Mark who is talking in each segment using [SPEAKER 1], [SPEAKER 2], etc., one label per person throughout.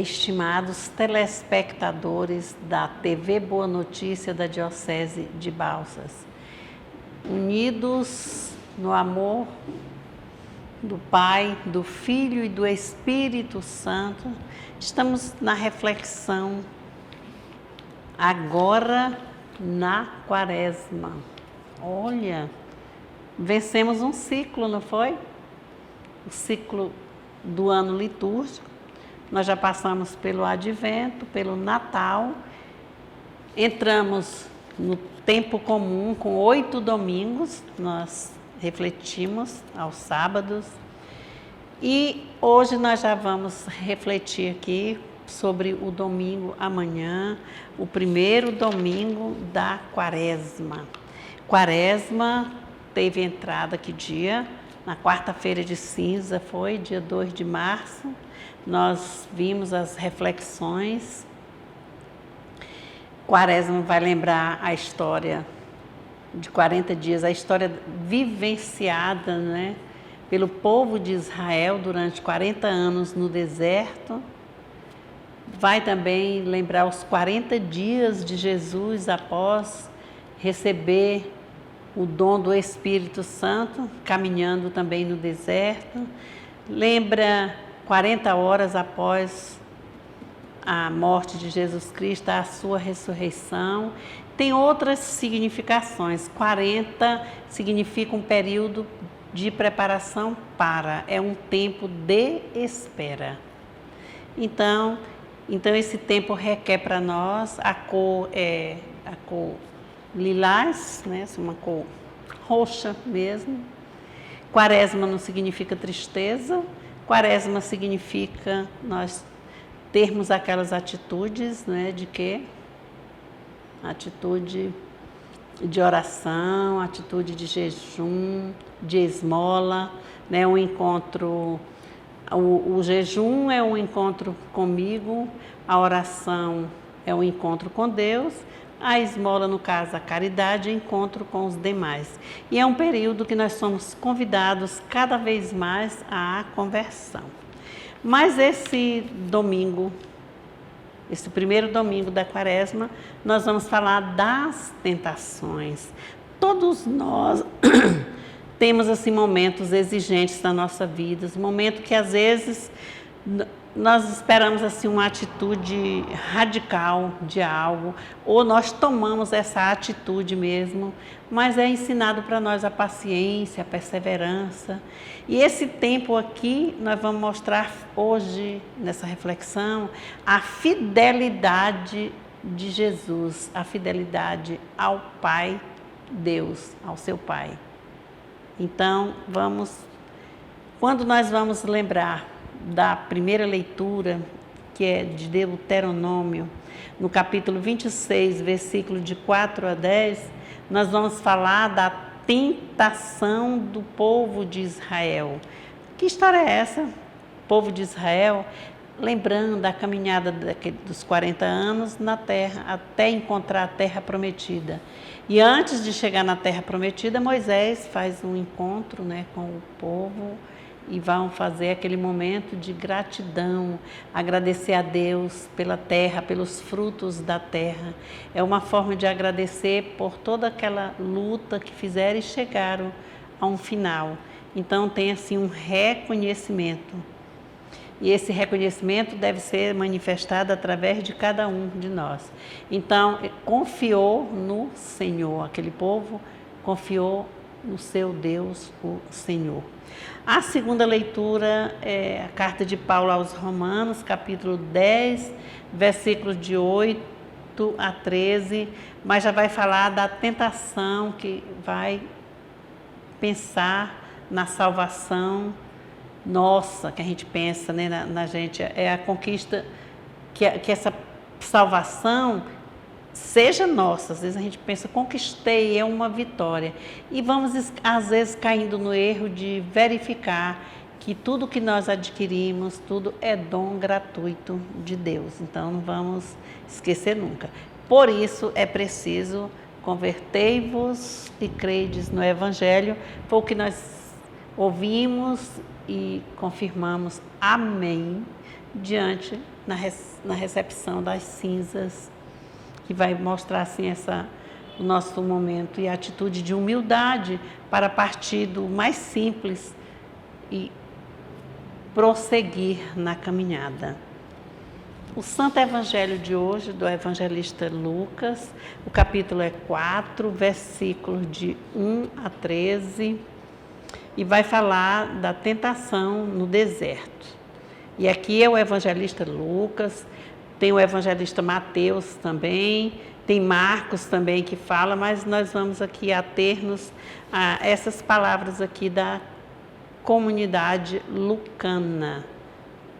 [SPEAKER 1] estimados telespectadores da TV Boa Notícia da Diocese de Balsas, unidos no amor do Pai, do Filho e do Espírito Santo, estamos na reflexão agora na Quaresma. Olha, vencemos um ciclo, não foi? O ciclo do ano litúrgico. Nós já passamos pelo Advento, pelo Natal, entramos no tempo comum com 8 domingos, nós refletimos aos sábados e hoje nós já vamos refletir aqui sobre o domingo amanhã, o primeiro domingo da Quaresma. Quaresma teve entrada que dia? Na quarta-feira de cinza, foi dia 2 de março. Nós vimos as reflexões. Quaresma vai lembrar a história de 40 dias, a história vivenciada, né, pelo povo de Israel durante 40 anos no deserto. Vai também lembrar os 40 dias de Jesus após receber o dom do Espírito Santo, caminhando também no deserto. Lembra 40 horas após a morte de Jesus Cristo, a sua ressurreição. Tem outras significações. 40 significa um período de preparação para, é um tempo de espera. Então esse tempo requer para nós, a cor é a cor lilás, né? Uma cor roxa mesmo. Quaresma não significa tristeza. Quaresma significa nós termos aquelas atitudes, né, de quê? Atitude de oração, atitude de jejum, de esmola, né, um encontro. O jejum é um encontro comigo, a oração é um encontro com Deus, a esmola, no caso, a caridade, é encontro com os demais. E é um período que nós somos convidados cada vez mais à conversão. Mas esse domingo, esse primeiro domingo da Quaresma, nós vamos falar das tentações. Todos nós temos assim momentos exigentes na nossa vida, momentos que às vezes nós esperamos assim uma atitude radical de algo, ou nós tomamos essa atitude mesmo, mas é ensinado para nós a paciência, a perseverança. E esse tempo aqui nós vamos mostrar hoje nessa reflexão a fidelidade de Jesus, a fidelidade ao Pai Deus, ao seu Pai. Então, quando nós vamos lembrar da primeira leitura, que é de Deuteronômio, no capítulo 26, versículo de 4 a 10, nós vamos falar da tentação do povo de Israel. Que história é essa? O povo de Israel, lembrando a caminhada dos 40 anos na terra, até encontrar a terra prometida. E antes de chegar na terra prometida, Moisés faz um encontro, né, com o povo e vão fazer aquele momento de gratidão, agradecer a Deus pela terra, pelos frutos da terra. É uma forma de agradecer por toda aquela luta que fizeram e chegaram a um final. Então tem assim um reconhecimento. E esse reconhecimento deve ser manifestado através de cada um de nós. Então, confiou no Senhor, aquele povo confiou no seu Deus, o Senhor. A segunda leitura é a carta de Paulo aos Romanos, capítulo 10, versículos de 8 a 13, mas já vai falar da tentação, que vai pensar na salvação nossa, que a gente pensa, né, na gente, é a conquista, que essa salvação seja nossa. Às vezes a gente pensa, conquistei, é uma vitória. E vamos, às vezes, caindo no erro de verificar que tudo que nós adquirimos, tudo é dom gratuito de Deus. Então, não vamos esquecer nunca. Por isso, é preciso convertei-vos e credes no Evangelho. Foi o que nós ouvimos e confirmamos amém diante na recepção das cinzas, que vai mostrar assim o nosso momento e a atitude de humildade para partir do mais simples e prosseguir na caminhada. O Santo Evangelho de hoje, do evangelista Lucas, o capítulo é 4, versículos de 1 a 13, e vai falar da tentação no deserto. E aqui é o evangelista Lucas, tem o evangelista Mateus também, tem Marcos também que fala, mas nós vamos aqui ater-nos a essas palavras aqui da comunidade lucana,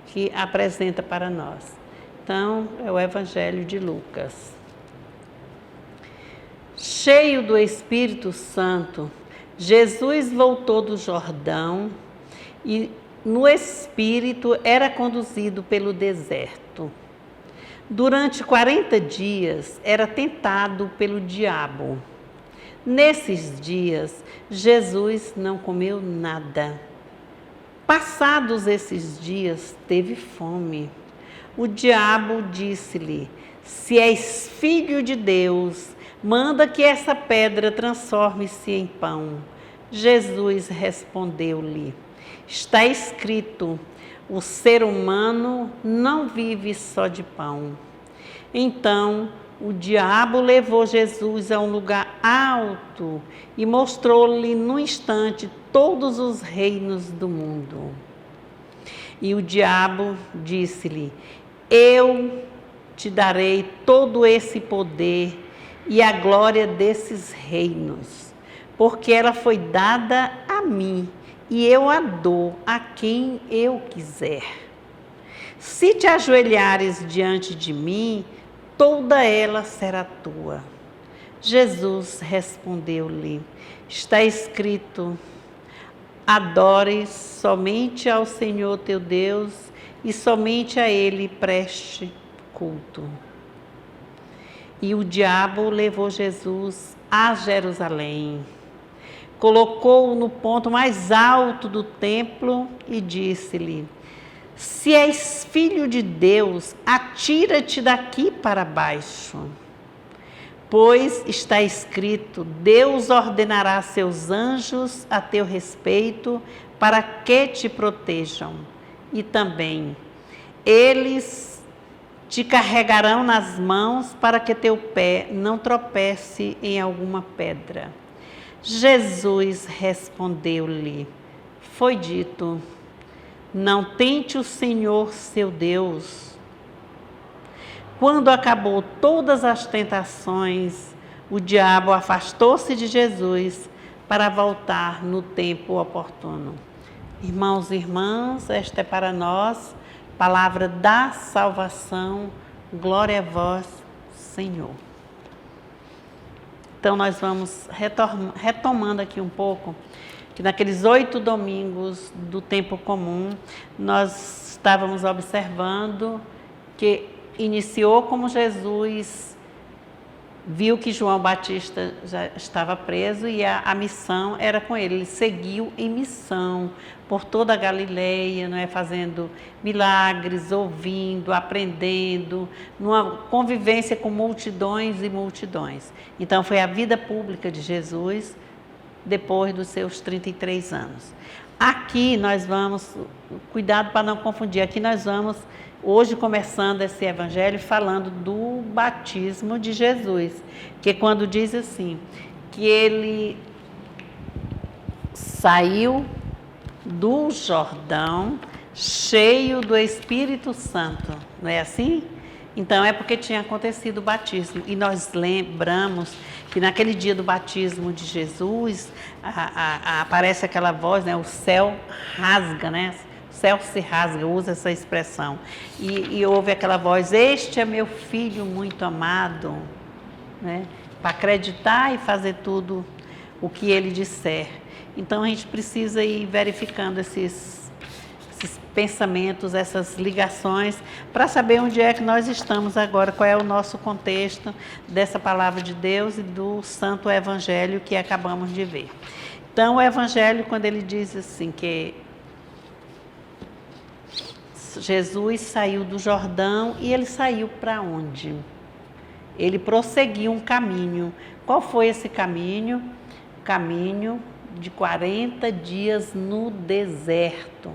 [SPEAKER 1] que apresenta para nós. Então, é o Evangelho de Lucas. Cheio do Espírito Santo, Jesus voltou do Jordão e, no Espírito, era conduzido pelo deserto. Durante 40 dias, era tentado pelo diabo. Nesses dias, Jesus não comeu nada. Passados esses dias, teve fome. O diabo disse-lhe: se és filho de Deus, manda que essa pedra transforme-se em pão. Jesus respondeu-lhe: está escrito, o ser humano não vive só de pão. Então, o diabo levou Jesus a um lugar alto e mostrou-lhe num instante todos os reinos do mundo. E o diabo disse-lhe: eu te darei todo esse poder e a glória desses reinos, porque ela foi dada a mim e eu a dou a quem eu quiser. Se te ajoelhares diante de mim, toda ela será tua. Jesus respondeu-lhe: está escrito, adores somente ao Senhor teu Deus e somente a Ele preste culto. E o diabo levou Jesus a Jerusalém, colocou-o no ponto mais alto do templo e disse-lhe: se és filho de Deus, atira-te daqui para baixo. Pois está escrito, Deus ordenará a seus anjos a teu respeito para que te protejam. E também, eles te carregarão nas mãos para que teu pé não tropece em alguma pedra. Jesus respondeu-lhe: foi dito, não tente o Senhor seu Deus. Quando acabou todas as tentações, o diabo afastou-se de Jesus para voltar no tempo oportuno. Irmãos e irmãs, esta é para nós palavra da salvação. Glória a vós, Senhor. Então, nós vamos retomando aqui um pouco, que naqueles 8 domingos do tempo comum, nós estávamos observando que iniciou como Jesus viu que João Batista já estava preso e a missão era com ele. Ele seguiu em missão por toda a Galileia, não é? Fazendo milagres, ouvindo, aprendendo, numa convivência com multidões e multidões. Então, foi a vida pública de Jesus depois dos seus 33 anos. Aqui nós vamos, cuidado para não confundir, aqui nós vamos, hoje começando esse evangelho, falando do batismo de Jesus, que quando diz assim, que ele saiu do Jordão cheio do Espírito Santo, não é assim? Então é porque tinha acontecido o batismo, e nós lembramos que naquele dia do batismo de Jesus, aparece aquela voz, né? O céu rasga, né? O céu se rasga, usa essa expressão, e ouve aquela voz: este é meu filho muito amado, né? Para acreditar e fazer tudo o que ele disser. Então a gente precisa ir verificando esses pensamentos, essas ligações, para saber onde é que nós estamos agora, qual é o nosso contexto dessa palavra de Deus e do Santo Evangelho que acabamos de ver. Então, o Evangelho, quando ele diz assim, que Jesus saiu do Jordão e ele saiu para onde? Ele prosseguiu um caminho. Qual foi esse caminho? Caminho de 40 dias no deserto,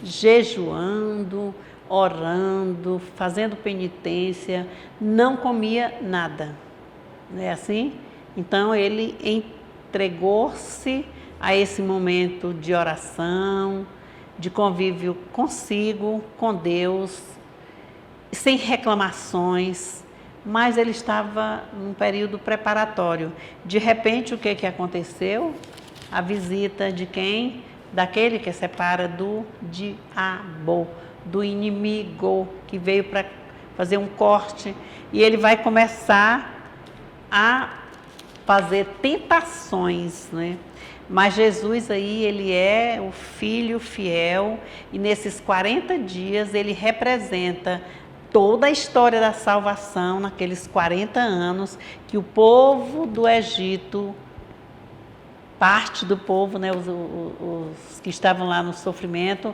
[SPEAKER 1] jejuando, orando, fazendo penitência, não comia nada. Não é assim? Então ele entregou-se a esse momento de oração, de convívio consigo, com Deus, sem reclamações, mas ele estava num período preparatório. De repente, o que aconteceu? A visita de quem? Daquele que separa do diabo, do inimigo, que veio para fazer um corte, e ele vai começar a fazer tentações, né? Mas Jesus aí, ele é o Filho fiel, e nesses 40 dias ele representa toda a história da salvação, naqueles 40 anos que o povo do Egito, parte do povo, né, os que estavam lá no sofrimento,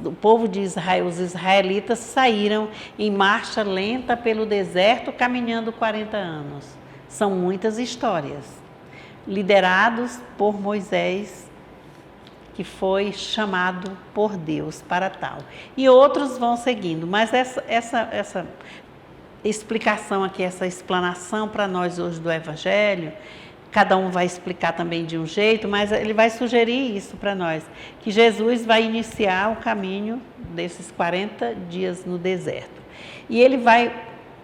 [SPEAKER 1] o povo de Israel, os israelitas saíram em marcha lenta pelo deserto, caminhando 40 anos. São muitas histórias, liderados por Moisés, que foi chamado por Deus para tal. E outros vão seguindo, mas essa explicação aqui, essa explanação para nós hoje do Evangelho, cada um vai explicar também de um jeito, mas ele vai sugerir isso para nós, que Jesus vai iniciar o caminho desses 40 dias no deserto. E ele vai,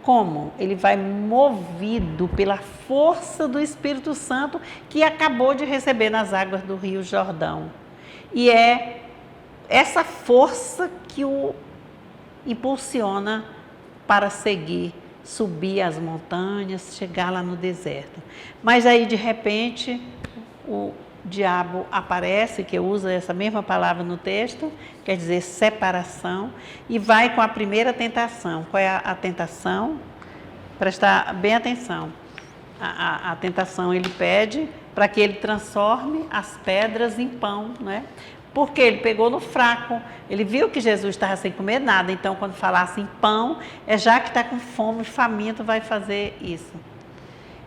[SPEAKER 1] como? Ele vai movido pela força do Espírito Santo que acabou de receber nas águas do Rio Jordão. E é essa força que o impulsiona para seguir, subir as montanhas, chegar lá no deserto. Mas aí, de repente, o diabo aparece, que usa essa mesma palavra no texto, quer dizer separação, e vai com a primeira tentação. Qual é a tentação? Prestar bem atenção. A tentação, ele pede para que ele transforme as pedras em pão, né? Porque ele pegou no fraco, ele viu que Jesus estava sem comer nada, então quando falasse em pão, já que está com fome, faminto, vai fazer isso.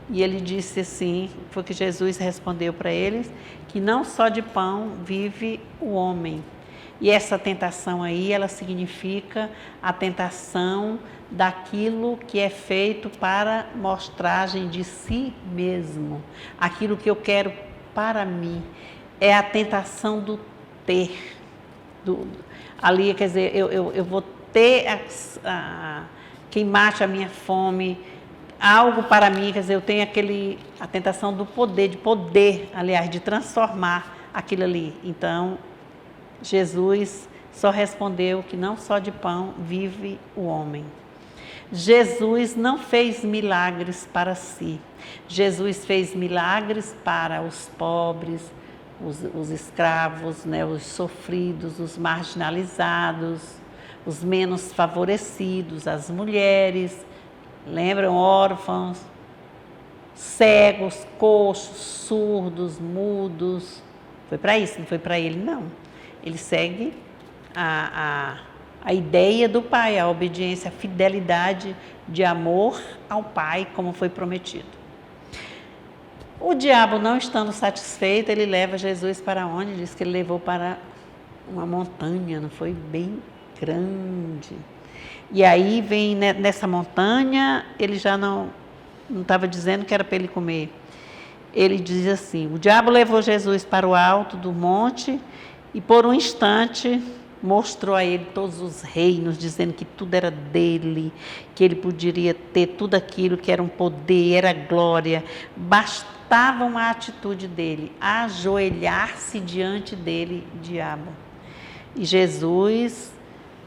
[SPEAKER 1] E ele disse assim, foi que Jesus respondeu para eles, que não só de pão vive o homem. E essa tentação aí, ela significa a tentação daquilo que é feito para mostragem de si mesmo, aquilo que eu quero para mim. É a tentação do ter. Ali, quer dizer, eu vou ter quem mate a minha fome, algo para mim, quer dizer, eu tenho a tentação do poder, aliás, de transformar aquilo ali. Então, Jesus só respondeu que não só de pão vive o homem. Jesus não fez milagres para si. Jesus fez milagres para os pobres, os escravos, né, os sofridos, os marginalizados, os menos favorecidos, as mulheres, lembram? Órfãos, cegos, coxos, surdos, mudos. Foi para isso, não foi para ele, não. Ele segue a ideia do Pai, a obediência, a fidelidade de amor ao Pai, como foi prometido. O diabo, não estando satisfeito, ele leva Jesus para onde? Diz que ele levou para uma montanha, não foi? Bem grande. E aí vem nessa montanha, ele já não estava dizendo que era para ele comer. Ele diz assim, o diabo levou Jesus para o alto do monte e por um instante mostrou a ele todos os reinos, dizendo que tudo era dele, que ele poderia ter tudo aquilo, que era um poder, era glória. Bastava uma atitude dele, ajoelhar-se diante dele, diabo. E Jesus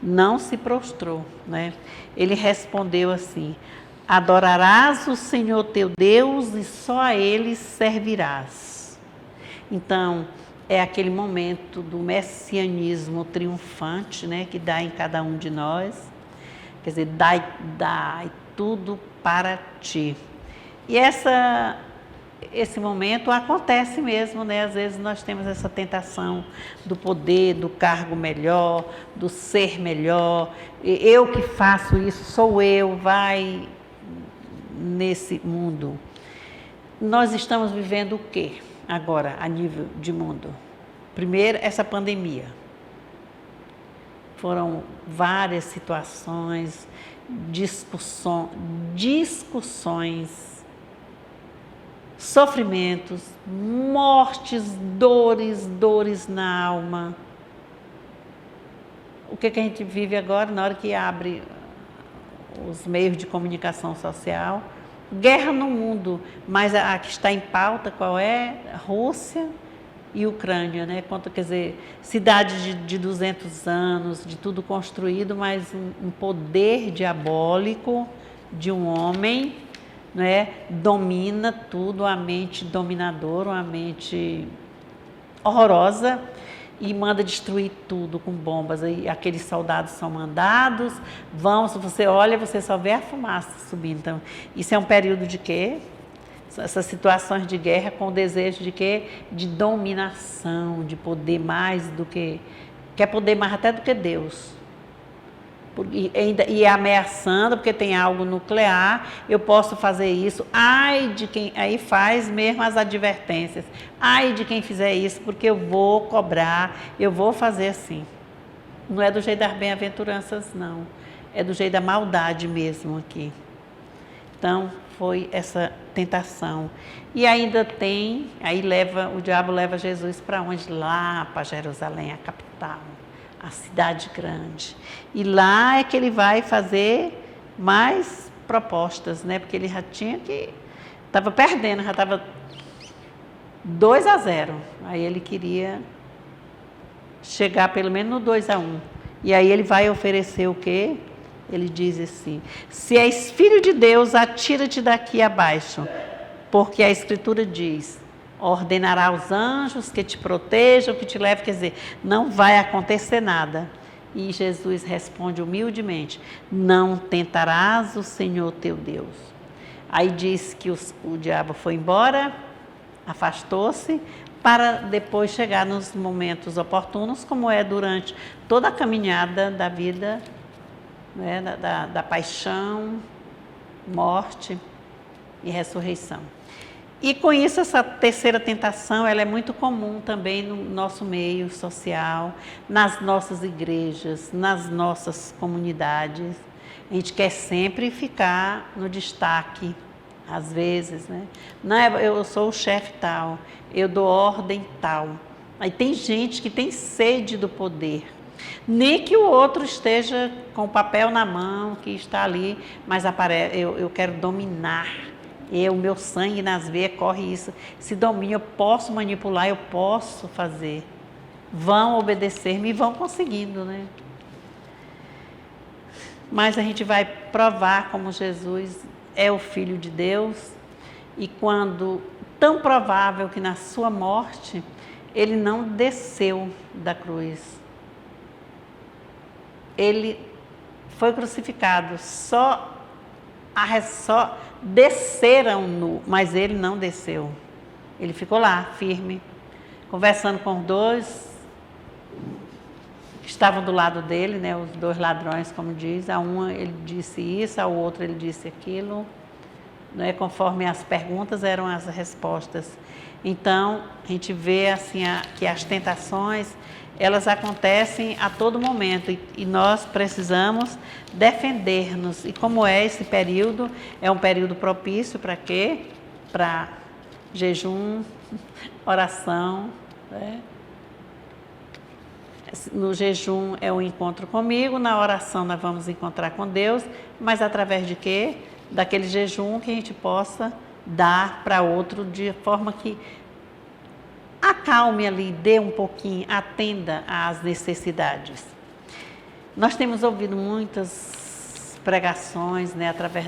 [SPEAKER 1] não se prostrou, né? Ele respondeu assim, adorarás o Senhor teu Deus e só a Ele servirás. Então, é aquele momento do messianismo triunfante, né, que dá em cada um de nós. Quer dizer, dai tudo para ti. E esse momento acontece mesmo, né? Às vezes nós temos essa tentação do poder, do cargo melhor, do ser melhor. Eu que faço isso, sou eu, vai nesse mundo. Nós estamos vivendo o quê agora, a nível de mundo? Primeiro, essa pandemia. Foram várias situações, discussões, sofrimentos, mortes, dores na alma. O que a gente vive agora, na hora que abre os meios de comunicação social? Guerra no mundo, mas a que está em pauta, qual é? Rússia e Ucrânia, né? Quer dizer, cidade de 200 anos, de tudo construído, mas um poder diabólico de um homem, né? Domina tudo, a mente dominadora, uma mente horrorosa, e manda destruir tudo com bombas. E aqueles soldados são mandados, se você olha, você só vê a fumaça subindo. Então, isso é um período de quê? Essas situações de guerra com o desejo de quê? De dominação, de poder mais do que... Quer poder mais até do que Deus. E ameaçando, porque tem algo nuclear, eu posso fazer isso. Ai de quem... Aí faz mesmo as advertências. Ai de quem fizer isso, porque eu vou cobrar, eu vou fazer assim. Não é do jeito das bem-aventuranças, não. É do jeito da maldade mesmo aqui. Então, foi essa tentação. E ainda tem, aí o diabo leva Jesus para onde? Lá para Jerusalém, a capital, a cidade grande. E lá é que ele vai fazer mais propostas, né? Porque ele já estava perdendo, já estava 2-0. Aí ele queria chegar pelo menos no 2-1. E aí ele vai oferecer o quê? Ele diz assim: se és filho de Deus, atira-te daqui abaixo, porque a Escritura diz: ordenará aos anjos que te protejam, que te levem. Quer dizer, não vai acontecer nada. E Jesus responde humildemente: não tentarás o Senhor teu Deus. Aí diz que o diabo foi embora, afastou-se, para depois chegar nos momentos oportunos, como é durante toda a caminhada da vida, né, da paixão, morte e ressurreição. E com isso, essa terceira tentação, ela é muito comum também no nosso meio social, nas nossas igrejas, nas nossas comunidades. A gente quer sempre ficar no destaque, às vezes, né? Não, eu sou o chefe tal, eu dou ordem tal. Aí tem gente que tem sede do poder. Nem que o outro esteja com o papel na mão, que está ali, mas eu quero dominar. O meu sangue nas veias corre isso. Se domina, eu posso manipular, eu posso fazer. Vão obedecer-me e vão conseguindo, né? Mas a gente vai provar como Jesus é o Filho de Deus, e quando, tão provável que na sua morte, ele não desceu da cruz. Ele foi crucificado, só desceram-no, mas ele não desceu. Ele ficou lá, firme, conversando com os dois que estavam do lado dele, né, os dois ladrões, como diz. A um ele disse isso, ao outro ele disse aquilo, né, conforme as perguntas eram as respostas. Então, a gente vê assim que as tentações, elas acontecem a todo momento, e nós precisamos defender-nos. E como é esse período? É um período propício para quê? Para jejum, oração, né? No jejum é o encontro comigo, na oração nós vamos encontrar com Deus, mas através de quê? Daquele jejum que a gente possa dar para outro de forma que acalme ali, dê um pouquinho, atenda às necessidades. Nós temos ouvido muitas pregações, né, através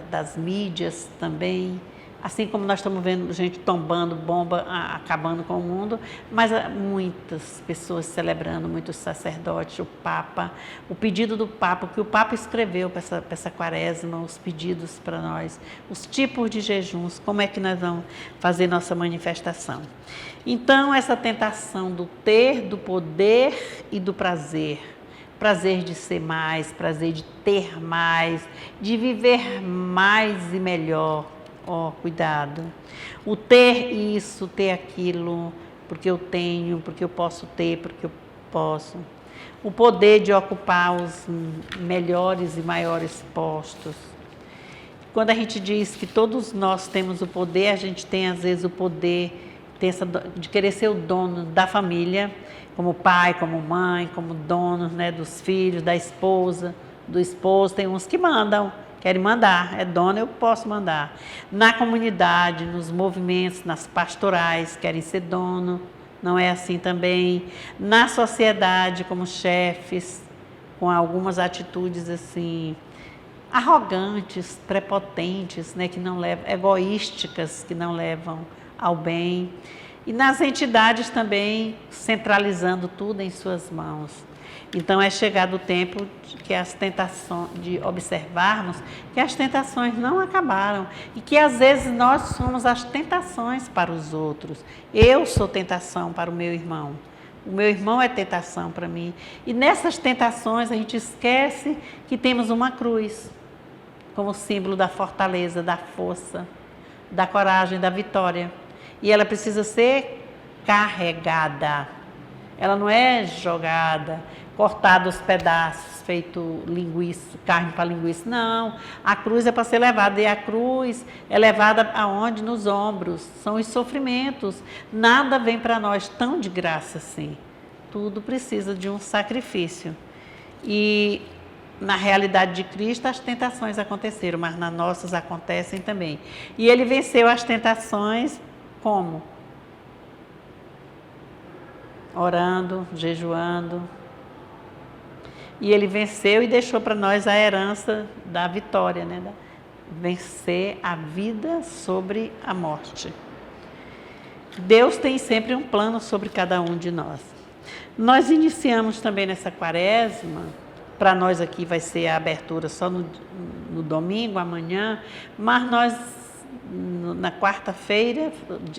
[SPEAKER 1] das mídias também, assim como nós estamos vendo gente tombando bomba, acabando com o mundo, mas muitas pessoas celebrando, muitos sacerdotes, o Papa, o pedido do Papa, o que o Papa escreveu para essa quaresma, os pedidos para nós, os tipos de jejuns, como é que nós vamos fazer nossa manifestação. Então, essa tentação do ter, do poder e do prazer de ser mais, prazer de ter mais, de viver mais e melhor. Cuidado. O ter isso, ter aquilo, porque eu tenho, porque eu posso ter, porque eu posso. O poder de ocupar os melhores e maiores postos. Quando a gente diz que todos nós temos o poder, a gente tem às vezes o poder de querer ser o dono da família, como pai, como mãe, como donos, né, dos filhos, da esposa, do esposo. Tem uns que mandam, querem mandar, é dono, eu posso mandar. Na comunidade, nos movimentos, nas pastorais, querem ser dono, não é assim também. Na sociedade, como chefes, com algumas atitudes assim, arrogantes, prepotentes, né, que não levam, egoísticas, que não levam ao bem. E nas entidades também, centralizando tudo em suas mãos. Então, é chegado o tempo que as tentações, de observarmos que as tentações não acabaram e que às vezes nós somos as tentações para os outros. Eu sou tentação para o meu irmão é tentação para mim. E nessas tentações a gente esquece que temos uma cruz como símbolo da fortaleza, da força, da coragem, da vitória. E ela precisa ser carregada. Ela não é jogada, cortada aos pedaços, feito linguiça, carne para linguiça. Não, a cruz é para ser levada. E a cruz é levada aonde? Nos ombros. São os sofrimentos. Nada vem para nós tão de graça assim. Tudo precisa de um sacrifício. E na realidade de Cristo as tentações aconteceram, mas nas nossas acontecem também. E ele venceu as tentações como? Orando, jejuando. E ele venceu e deixou para nós a herança da vitória, né? Vencer a vida sobre a morte. Deus tem sempre um plano sobre cada um de nós. Nós iniciamos também nessa quaresma, para nós aqui vai ser a abertura só no domingo, amanhã, mas nós, na quarta-feira,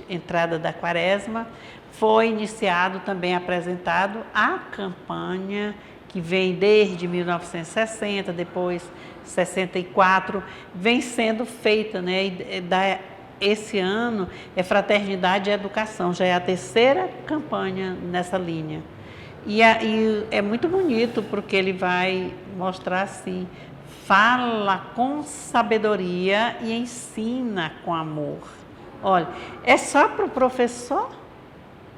[SPEAKER 1] entrada da quaresma, foi iniciado também, apresentado a campanha que vem desde 1960, depois 64, vem sendo feita, né? Esse ano é Fraternidade e Educação, já é a terceira campanha nessa linha. E é muito bonito, porque ele vai mostrar assim, fala com sabedoria e ensina com amor. Olha, é só para o professor?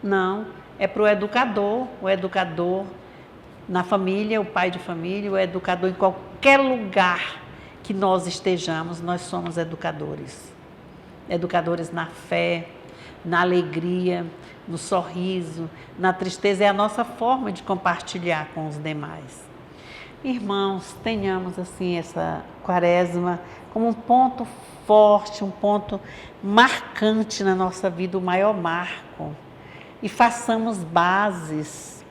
[SPEAKER 1] Não, é para o educador na família, o pai de família, o educador em qualquer lugar que nós estejamos, nós somos educadores. Educadores na fé, na alegria, no sorriso, na tristeza, é a nossa forma de compartilhar com os demais. Irmãos, tenhamos assim essa quaresma como um ponto forte, um ponto marcante na nossa vida, o maior marco. E façamos bases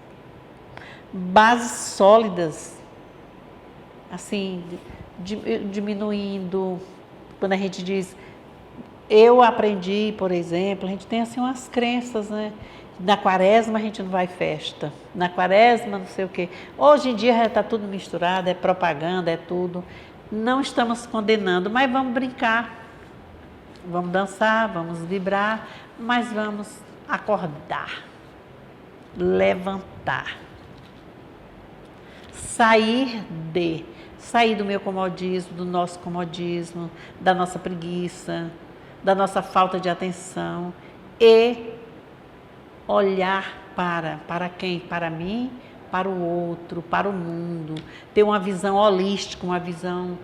[SPEAKER 1] sólidas, assim, diminuindo. Quando a gente diz, eu aprendi, por exemplo, a gente tem assim umas crenças, né? Na quaresma a gente não vai festa, na quaresma não sei o quê. Hoje em dia já está tudo misturado, é propaganda, é tudo. Não estamos condenando, mas vamos brincar, vamos dançar, vamos vibrar, mas vamos acordar, levantar, sair do meu comodismo, do nosso comodismo, da nossa preguiça, da nossa falta de atenção e olhar para quem? Para mim, para o outro, para o mundo. Ter uma visão holística, uma visão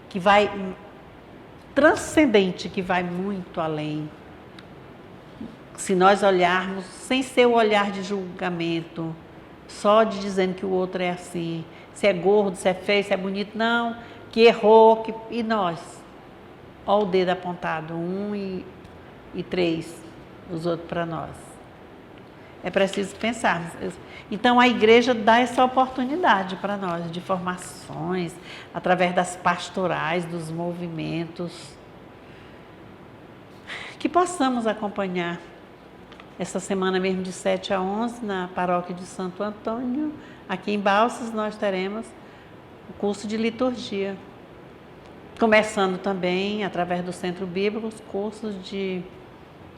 [SPEAKER 1] que vai transcendente, que vai muito além. Se nós olharmos sem ser o olhar de julgamento, só de dizendo que o outro é assim, se é gordo, se é feio, se é bonito, não, que errou, e nós? Olha o dedo apontado, 1 e 3, os outros para nós. É preciso pensarmos. Então, a igreja dá essa oportunidade para nós, de formações, através das pastorais, dos movimentos, que possamos acompanhar. Essa semana mesmo, de 7 a 11, na paróquia de Santo Antônio, aqui em Balsas, nós teremos o curso de liturgia. Começando também, através do Centro Bíblico, os cursos de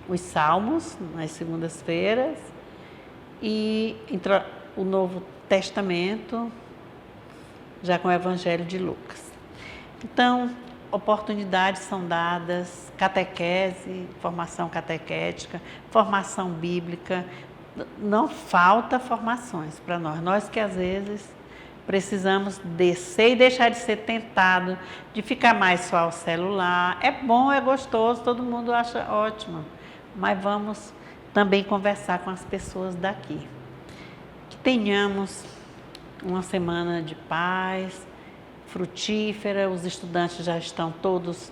[SPEAKER 1] os Salmos, nas segundas-feiras, e o Novo Testamento, já com o Evangelho de Lucas. Então, oportunidades são dadas, catequese, formação catequética, formação bíblica, não falta formações para nós. Nós que às vezes precisamos descer e deixar de ser tentado, de ficar mais só ao celular. É bom, é gostoso, todo mundo acha ótimo, mas vamos também conversar com as pessoas daqui. Que tenhamos uma semana de paz, frutífera. Os estudantes já estão todos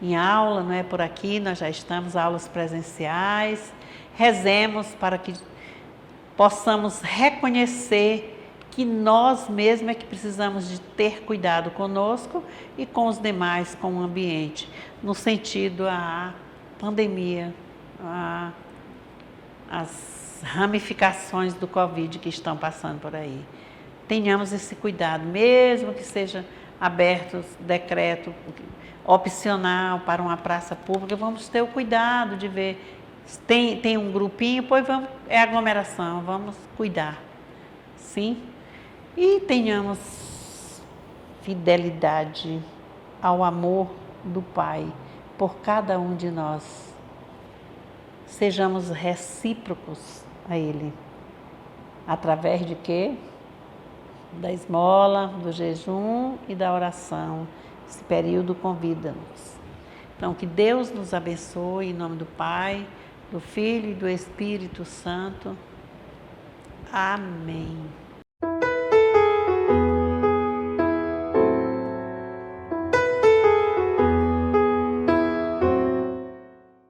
[SPEAKER 1] em aula, não é por aqui, nós já estamos, aulas presenciais. Rezemos para que possamos reconhecer que nós mesmos é que precisamos de ter cuidado conosco e com os demais, com o ambiente, no sentido à pandemia, às ramificações do Covid que estão passando por aí. Tenhamos esse cuidado, mesmo que seja aberto decreto opcional para uma praça pública, vamos ter o cuidado de ver, tem um grupinho, pois vamos, é aglomeração, vamos cuidar, sim? E tenhamos fidelidade ao amor do Pai por cada um de nós. Sejamos recíprocos a Ele. Através de quê? Da esmola, do jejum e da oração. Esse período convida-nos. Então, que Deus nos abençoe em nome do Pai, do Filho e do Espírito Santo. Amém.